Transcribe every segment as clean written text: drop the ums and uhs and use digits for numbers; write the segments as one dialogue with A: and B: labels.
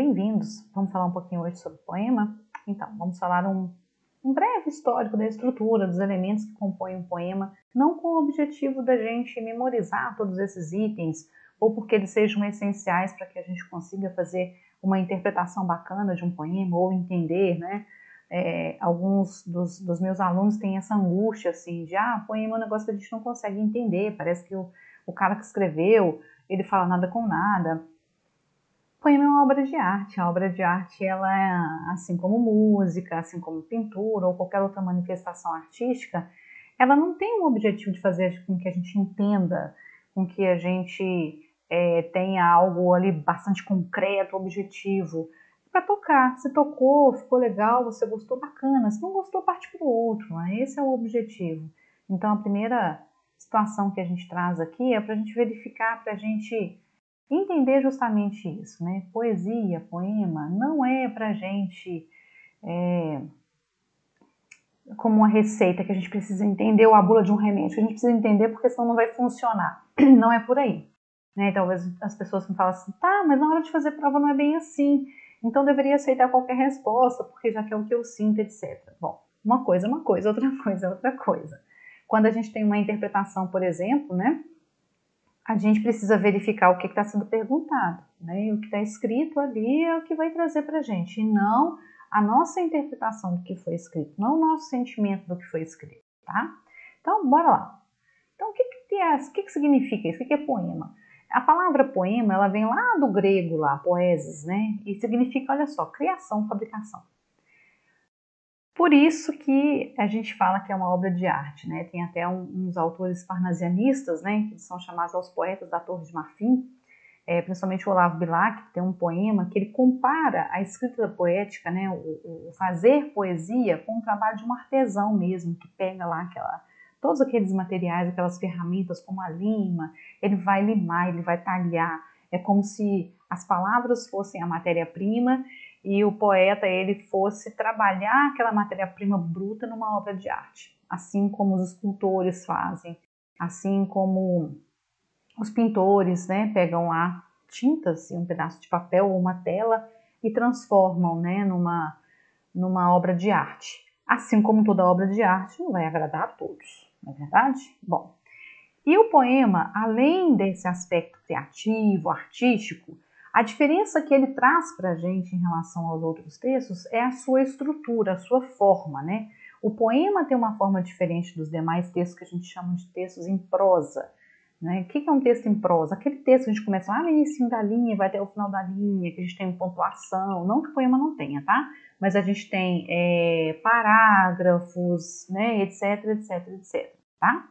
A: bem-vindos. Vamos falar um pouquinho hoje sobre poema? Então, vamos falar um breve histórico da estrutura, dos elementos que compõem um poema, não com o objetivo da gente memorizar todos esses itens, ou porque eles sejam essenciais para que a gente consiga fazer uma interpretação bacana de um poema, ou entender, né? Alguns dos meus alunos têm essa angústia, assim, de, poema é um negócio que a gente não consegue entender, parece que o cara que escreveu, ele fala nada com nada. Poema é uma obra de arte. A obra de arte, ela é, assim como música, assim como pintura ou qualquer outra manifestação artística, ela não tem um objetivo de fazer com que a gente entenda, com que a gente tenha algo ali bastante concreto, objetivo, para tocar. Se tocou, ficou legal, você gostou, bacana. Se não gostou, parte para o outro. Né? Esse é o objetivo. Então, a primeira situação que a gente traz aqui é para a gente verificar, para a gente entender justamente isso, né? Poesia, poema, não é pra gente como uma receita que a gente precisa entender ou a bula de um remédio, que a gente precisa entender porque senão não vai funcionar. Não é por aí. Né? Talvez as pessoas me falem assim, tá, mas na hora de fazer prova não é bem assim, então deveria aceitar qualquer resposta, porque já que é o que eu sinto, etc. Bom, uma coisa é uma coisa, outra coisa é outra coisa. Quando a gente tem uma interpretação, por exemplo, né? A gente precisa verificar o que está sendo perguntado, né? E o que está escrito ali é o que vai trazer para a gente, e não a nossa interpretação do que foi escrito, não o nosso sentimento do que foi escrito, tá? Então, bora lá. Então, o que significa isso? O que é poema? A palavra poema, ela vem lá do grego, lá, poesis, né? E significa, olha só, criação, fabricação. Por isso que a gente fala que é uma obra de arte, né? Tem até uns autores parnasianistas, né? Que são chamados aos poetas da Torre de Marfim, principalmente o Olavo Bilac, que tem um poema que ele compara a escrita poética, né? O fazer poesia com o trabalho de um artesão mesmo, que pega lá todos aqueles materiais, aquelas ferramentas como a lima, ele vai limar, ele vai talhar. É como se as palavras fossem a matéria-prima e o poeta ele fosse trabalhar aquela matéria-prima bruta numa obra de arte, assim como os escultores fazem, assim como os pintores, né, pegam lá tintas, um pedaço de papel ou uma tela e transformam, né, numa obra de arte. Assim como toda obra de arte não vai agradar a todos, não é verdade? Bom, e o poema, além desse aspecto criativo, artístico, a diferença que ele traz para a gente em relação aos outros textos é a sua estrutura, a sua forma, né? O poema tem uma forma diferente dos demais textos que a gente chama de textos em prosa. Né? O que é um texto em prosa? Aquele texto que a gente começa lá no início da linha, vai até o final da linha, que a gente tem pontuação, não que o poema não tenha, tá? Mas a gente tem parágrafos, né, etc, etc, etc, tá?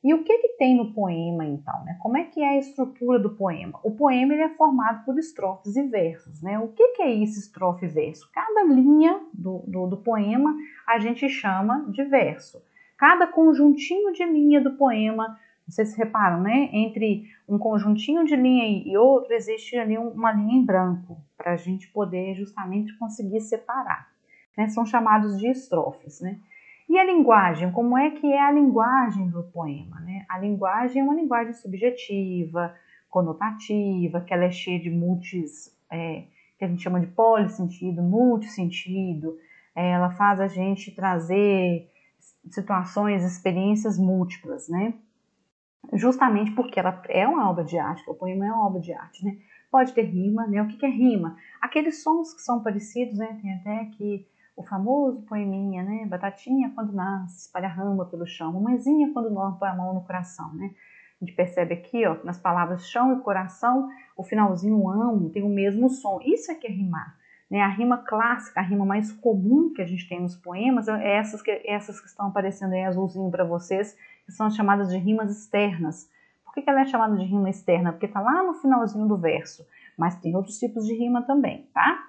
A: E o que tem no poema, então? Né? Como é que é a estrutura do poema? O poema ele é formado por estrofes e versos. Né? O que é isso, estrofe e verso? Cada linha do poema a gente chama de verso. Cada conjuntinho de linha do poema, vocês reparam, né? Entre um conjuntinho de linha e outro, existe ali uma linha em branco, para a gente poder justamente conseguir separar. Né? São chamados de estrofes, né? E a linguagem, como é que é a linguagem do poema? Né? A linguagem é uma linguagem subjetiva, conotativa, que ela é cheia de que a gente chama de polissentido, multissentido. Ela faz a gente trazer situações, experiências múltiplas, né? Justamente porque ela é uma obra de arte, o poema é uma obra de arte, né? Pode ter rima, né? O que é rima? Aqueles sons que são parecidos, né? Tem até aqui o famoso poeminha, né? Batatinha quando nasce, espalha rama pelo chão. Mãezinha quando dorme, põe a mão no coração, né? A gente percebe aqui, ó, nas palavras chão e coração, o finalzinho ão tem o mesmo som. Isso é que é rimar. Né? A rima clássica, a rima mais comum que a gente tem nos poemas, é essas que estão aparecendo aí azulzinho para vocês, que são chamadas de rimas externas. Por que ela é chamada de rima externa? Porque está lá no finalzinho do verso. Mas tem outros tipos de rima também, tá?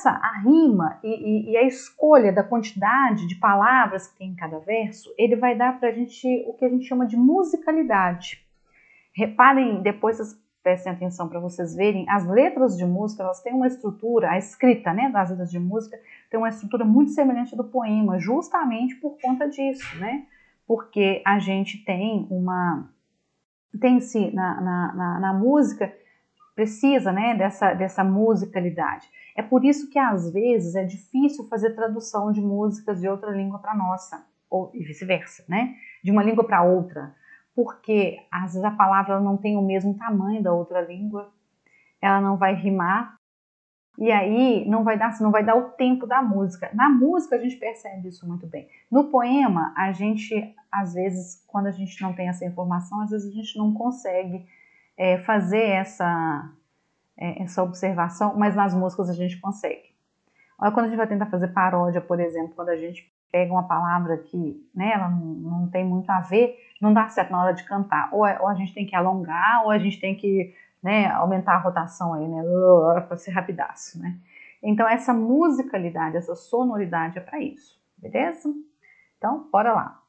A: A rima e a escolha da quantidade de palavras que tem em cada verso, ele vai dar para a gente o que a gente chama de musicalidade. Reparem, depois vocês prestem atenção para vocês verem, as letras de música, elas têm uma estrutura, a escrita, né, das letras de música tem uma estrutura muito semelhante do poema, justamente por conta disso, né? Porque a gente tem na música precisa, né, dessa musicalidade. É por isso que às vezes é difícil fazer tradução de músicas de outra língua para a nossa, ou vice-versa, né, de uma língua para outra, porque às vezes a palavra não tem o mesmo tamanho da outra língua, ela não vai rimar, e aí não vai dar o tempo da música. Na música a gente percebe isso muito bem. No poema, a gente, às vezes, quando a gente não tem essa informação, às vezes a gente não consegue fazer essa observação, mas nas músicas a gente consegue. Olha, quando a gente vai tentar fazer paródia, por exemplo, quando a gente pega uma palavra que, né, ela não tem muito a ver, não dá certo na hora de cantar. Ou a gente tem que alongar, ou a gente tem que, né, aumentar a rotação aí, né, para ser rapidaço, né. Então essa musicalidade, essa sonoridade é para isso, beleza? Então, bora lá.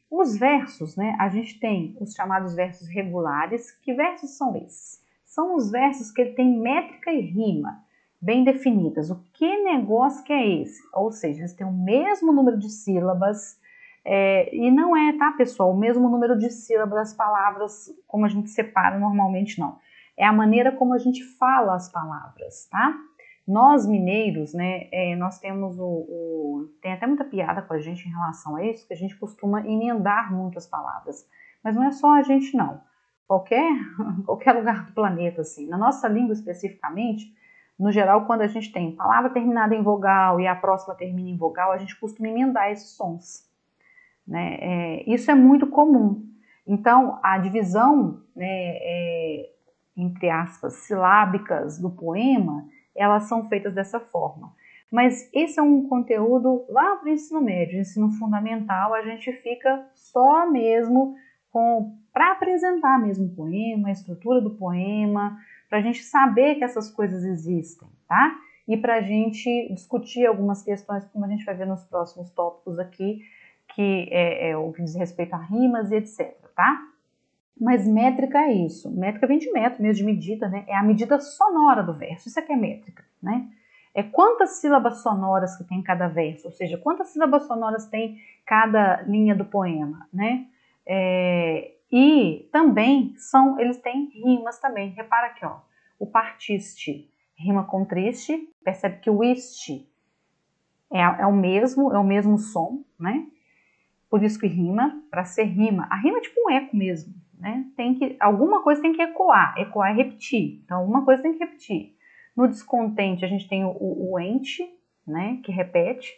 A: Os versos, né, a gente tem os chamados versos regulares. Que versos são esses? São os versos que ele tem métrica e rima bem definidas. O que negócio que é esse? Ou seja, eles têm o mesmo número de sílabas, e não é, tá, pessoal, o mesmo número de sílabas das palavras como a gente separa normalmente, não. É a maneira como a gente fala as palavras, tá? Nós mineiros, né, nós temos tem até muita piada com a gente em relação a isso, que a gente costuma emendar muitas palavras. Mas não é só a gente, não. Qualquer lugar do planeta, assim. Na nossa língua especificamente, no geral, quando a gente tem palavra terminada em vogal e a próxima termina em vogal, a gente costuma emendar esses sons, né? Isso é muito comum. Então, a divisão, né, entre aspas, silábicas do poema, elas são feitas dessa forma. Mas esse é um conteúdo lá para o ensino médio, ensino fundamental, a gente fica só mesmo para apresentar mesmo o poema, a estrutura do poema, para a gente saber que essas coisas existem, tá? E para a gente discutir algumas questões, como a gente vai ver nos próximos tópicos aqui, que é o que diz respeito a rimas e etc, tá? Mas métrica é isso. Métrica vem de metro, mesmo de medida, né? É a medida sonora do verso. Isso aqui é métrica, né? É quantas sílabas sonoras que tem cada verso, ou seja, quantas sílabas sonoras tem cada linha do poema, né? E também eles têm rimas também. Repara aqui, ó. O partiste rima com triste. Percebe que o ist é o mesmo som, né? Por isso que rima, para ser rima. A rima é tipo um eco mesmo, né? Alguma coisa tem que ecoar. Ecoar é repetir. Então, alguma coisa tem que repetir. No descontente, a gente tem o ente, né? Que repete.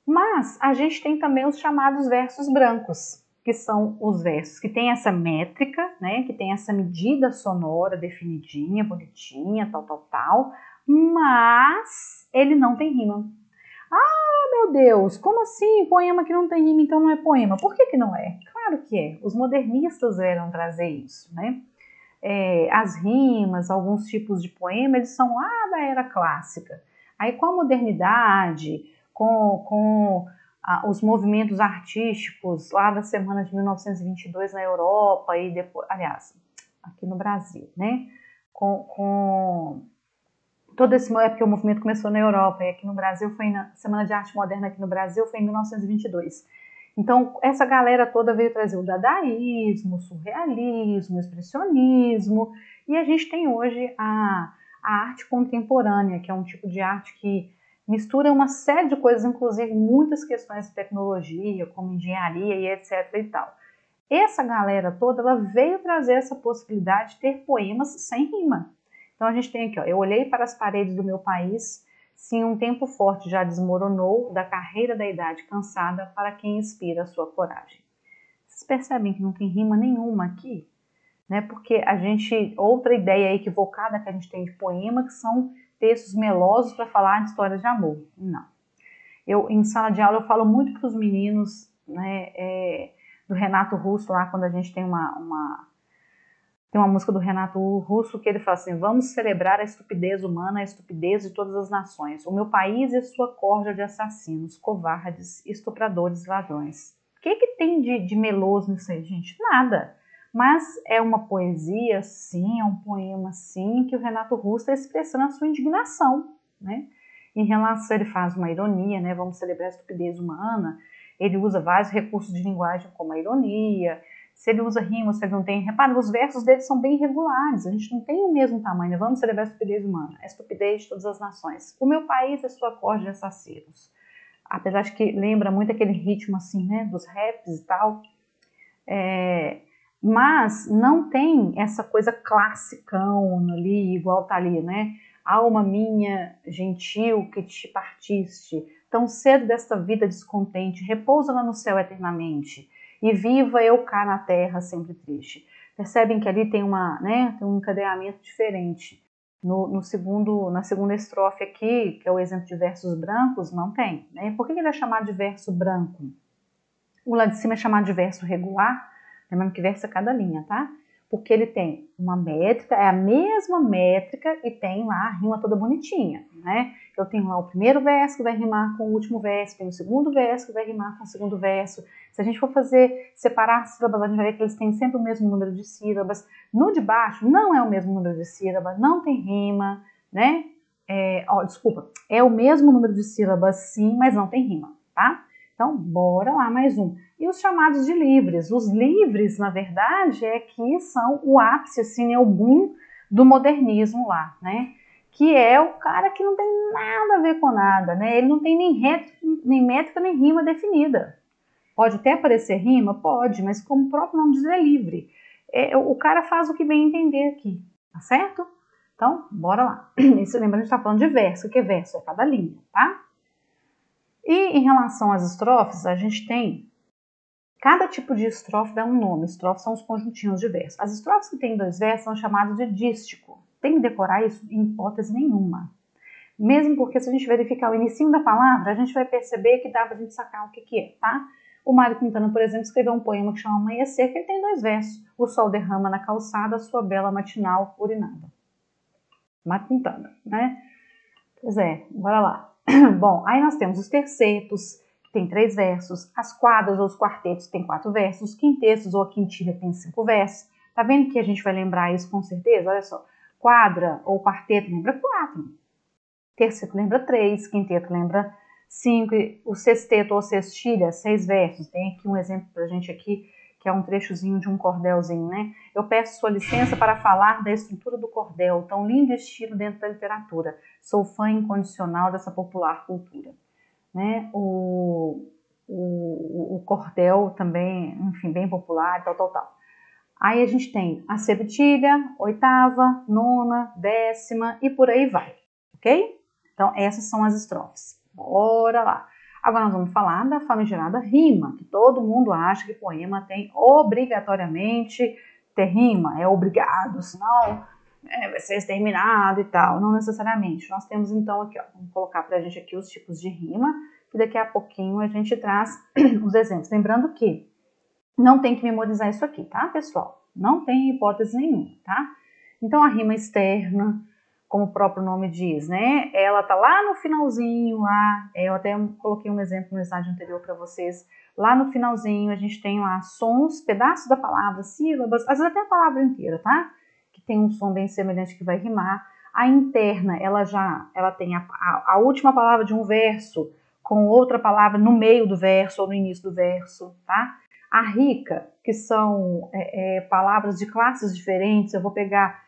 A: Mas a gente tem também os chamados versos brancos, que são os versos que tem essa métrica, né? Que tem essa medida sonora definidinha, bonitinha, tal. Mas ele não tem rima. Meu Deus, como assim? Poema que não tem rima, então não é poema. Por que não é? Claro que é. Os modernistas vieram trazer isso, né? As rimas, alguns tipos de poema, eles são lá da era clássica. Aí com a modernidade, com os movimentos artísticos lá da semana de 1922 na Europa e depois, aliás, aqui no Brasil, né? Com todo esse porque o movimento começou na Europa e aqui no Brasil foi na Semana de Arte Moderna aqui no Brasil foi em 1922. Então essa galera toda veio trazer o dadaísmo, o surrealismo, o expressionismo, e a gente tem hoje a arte contemporânea, que é um tipo de arte que mistura uma série de coisas, inclusive muitas questões de tecnologia, como engenharia e etc e tal. Essa galera toda, ela veio trazer essa possibilidade de ter poemas sem rima. Então a gente tem aqui, ó, eu olhei para as paredes do meu país, sim, um tempo forte já desmoronou, da carreira da idade cansada, para quem inspira a sua coragem. Vocês percebem que não tem rima nenhuma aqui? Né? Porque outra ideia equivocada que a gente tem de poema, que são textos melosos para falar de histórias de amor. Não. Em sala de aula eu falo muito para os meninos, né, do Renato Russo, lá quando a gente tem tem uma música do Renato Russo que ele fala assim: vamos celebrar a estupidez humana, a estupidez de todas as nações. O meu país e sua corja de assassinos, covardes, estupradores e ladrões. O que tem de meloso nisso aí, gente? Nada. Mas é uma poesia, sim, é um poema, sim, que o Renato Russo está expressando a sua indignação, né? Em relação, ele faz uma ironia, né? Vamos celebrar a estupidez humana. Ele usa vários recursos de linguagem, como a ironia, se ele usa rima, se ele não tem. Repara, os versos dele são bem irregulares, a gente não tem o mesmo tamanho. Vamos celebrar a estupidez humana, a estupidez de todas as nações. O meu país é sua corda de assassinos. Apesar de que lembra muito aquele ritmo assim, né, dos raps e tal. Mas não tem essa coisa classicão ali, igual tá ali, né? Alma minha, gentil, que te partiste, tão cedo desta vida descontente, repousa lá no céu eternamente, e viva eu cá na terra sempre triste. Percebem que ali tem tem um encadeamento diferente. Na segunda estrofe aqui, que é o exemplo de versos brancos, não tem. Né? Por que ele é chamado de verso branco? O lá de cima é chamado de verso regular, lembrando que verso é cada linha, tá? Porque ele tem uma métrica, é a mesma métrica e tem lá a rima toda bonitinha, né? Eu tenho lá o primeiro verso que vai rimar com o último verso, tem o segundo verso que vai rimar com o segundo verso. Se a gente for separar as sílabas, a gente vai ver que eles têm sempre o mesmo número de sílabas. No de baixo não é o mesmo número de sílabas, não tem rima, né? Desculpa, é o mesmo número de sílabas sim, mas não tem rima, tá? Então, bora lá, mais um. E os chamados de livres. Os livres, na verdade, que são o ápice, assim, é o boom do modernismo lá, né? Que é o cara que não tem nada a ver com nada, né? Ele não tem nem métrica, nem rima definida. Pode até aparecer rima? Pode, mas como o próprio nome diz, é livre. O cara faz o que bem entender aqui, tá certo? Então, bora lá. Isso, lembrando, a gente tá falando de verso. O que é verso? É cada linha, tá? E em relação às estrofes, a gente tem, cada tipo de estrofe dá um nome. Estrofes são os conjuntinhos de versos. As estrofes que têm 2 versos são chamadas de dístico. Tem que decorar isso em hipótese nenhuma. Mesmo porque se a gente verificar o início da palavra, a gente vai perceber que dá pra gente sacar o que é, tá? O Mário Quintana, por exemplo, escreveu um poema que chama Amanhecer, que ele tem 2 versos. O sol derrama na calçada a sua bela matinal urinada. Mário Quintana, né? Pois é, bora lá. Bom, aí nós temos os tercetos, que tem 3 versos, as quadras ou os quartetos tem 4 versos, os quintetos ou a quintilha tem 5 versos. Tá vendo que a gente vai lembrar isso com certeza? Olha só, quadra ou quarteto lembra 4, terceto lembra 3, quinteto lembra 5, o sexteto ou sextilha, 6 versos. Tem aqui um exemplo pra gente aqui, que é um trechozinho de um cordelzinho, né? Eu peço sua licença para falar da estrutura do cordel, tão lindo estilo dentro da literatura. Sou fã incondicional dessa popular cultura. Né? O cordel também, enfim, bem popular, tal. Aí a gente tem a septilha, oitava, nona, décima e por aí vai, ok? Então essas são as estrofes. Bora lá! Agora nós vamos falar da famigerada rima, que todo mundo acha que poema tem obrigatoriamente ter rima, é obrigado, senão vai ser exterminado e tal. Não necessariamente. Nós temos então aqui, ó, vamos colocar pra gente aqui os tipos de rima, que daqui a pouquinho a gente traz os exemplos. Lembrando que não tem que memorizar isso aqui, tá, pessoal? Não tem hipótese nenhuma, tá? Então a rima externa, como o próprio nome diz, né? Ela tá lá no finalzinho, lá. Eu até coloquei um exemplo no slide anterior para vocês. Lá no finalzinho a gente tem lá sons, pedaços da palavra, sílabas, às vezes até a palavra inteira, tá? Que tem um som bem semelhante que vai rimar. A interna, ela tem a última palavra de um verso com outra palavra no meio do verso ou no início do verso, tá? A rica, que são palavras de classes diferentes, eu vou pegar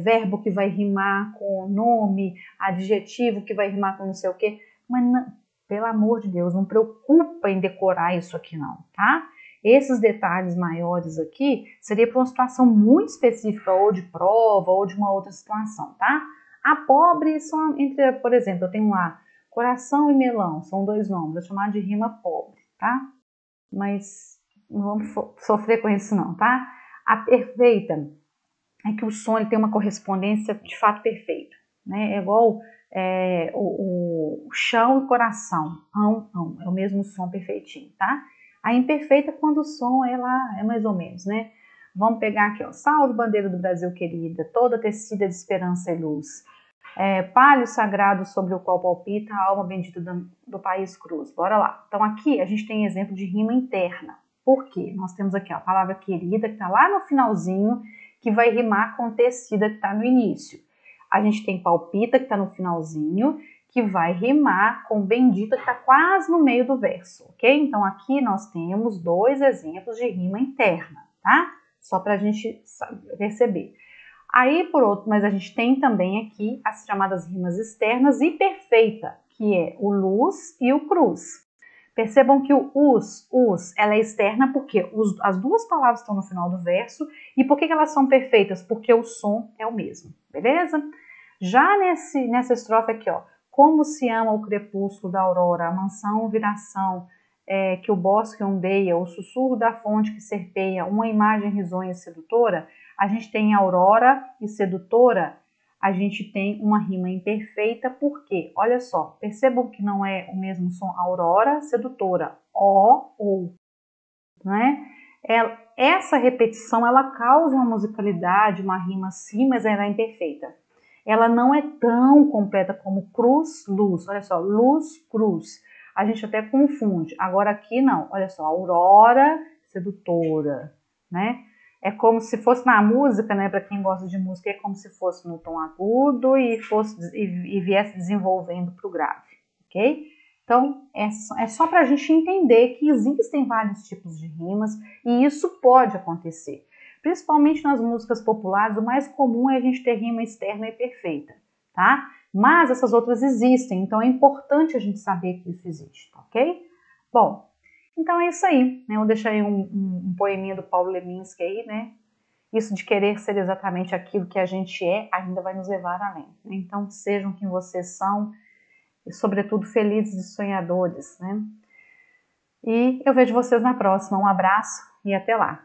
A: verbo que vai rimar com nome, adjetivo que vai rimar com não sei o quê, mas não, pelo amor de Deus, não preocupa em decorar isso aqui não, tá? Esses detalhes maiores aqui seria para uma situação muito específica, ou de prova, ou de uma outra situação, tá? A pobre são entre, por exemplo, eu tenho lá coração e melão, são 2 nomes, eu chamar de rima pobre, tá? Mas não vamos sofrer com isso não, tá? A perfeita é que o som ele tem uma correspondência de fato perfeita, né? É igual o chão e coração, é o mesmo som perfeitinho, tá? A imperfeita é quando o som é mais ou menos, né? Vamos pegar aqui, ó, salve bandeira do Brasil querida, toda tecida de esperança e luz, palio sagrado sobre o qual palpita a alma bendita do país cruz. Bora lá. Então aqui a gente tem exemplo de rima interna. Por quê? Nós temos aqui ó, a palavra querida que está lá no finalzinho, que vai rimar com tecida que está no início. A gente tem palpita que está no finalzinho, que vai rimar com bendita que está quase no meio do verso, ok? Então aqui nós temos 2 exemplos de rima interna, tá? Só para a gente perceber. Aí, por outro, mas a gente tem também aqui as chamadas rimas externas e perfeita, que é o luz e o cruz. Percebam que o us, ela é externa porque as duas palavras estão no final do verso. E por que elas são perfeitas? Porque o som é o mesmo, beleza? Já nessa estrofe aqui, ó, como se ama o crepúsculo da aurora, a mansão viração, que o bosque ondeia, o sussurro da fonte que serpeia, uma imagem risonha e sedutora, a gente tem aurora e sedutora, a gente tem uma rima imperfeita, porque, olha só, percebam que não é o mesmo som aurora, sedutora, ou, né? Essa repetição, ela causa uma musicalidade, uma rima sim, mas ela é imperfeita. Ela não é tão completa como cruz, luz, olha só, luz, cruz. A gente até confunde, agora aqui não, olha só, aurora, sedutora, né? É como se fosse na música, né? Para quem gosta de música, é como se fosse no tom agudo e viesse desenvolvendo para o grave, ok? Então, é só para a gente entender que existem vários tipos de rimas e isso pode acontecer. Principalmente nas músicas populares, o mais comum é a gente ter rima externa e perfeita, tá? Mas essas outras existem, então é importante a gente saber que isso existe, ok? Bom, então é isso aí, né? Eu deixei um poeminha do Paulo Leminski aí, né? Isso de querer ser exatamente aquilo que a gente é ainda vai nos levar além. Né? Então sejam quem vocês são e, sobretudo, felizes e sonhadores, né? E eu vejo vocês na próxima. Um abraço e até lá!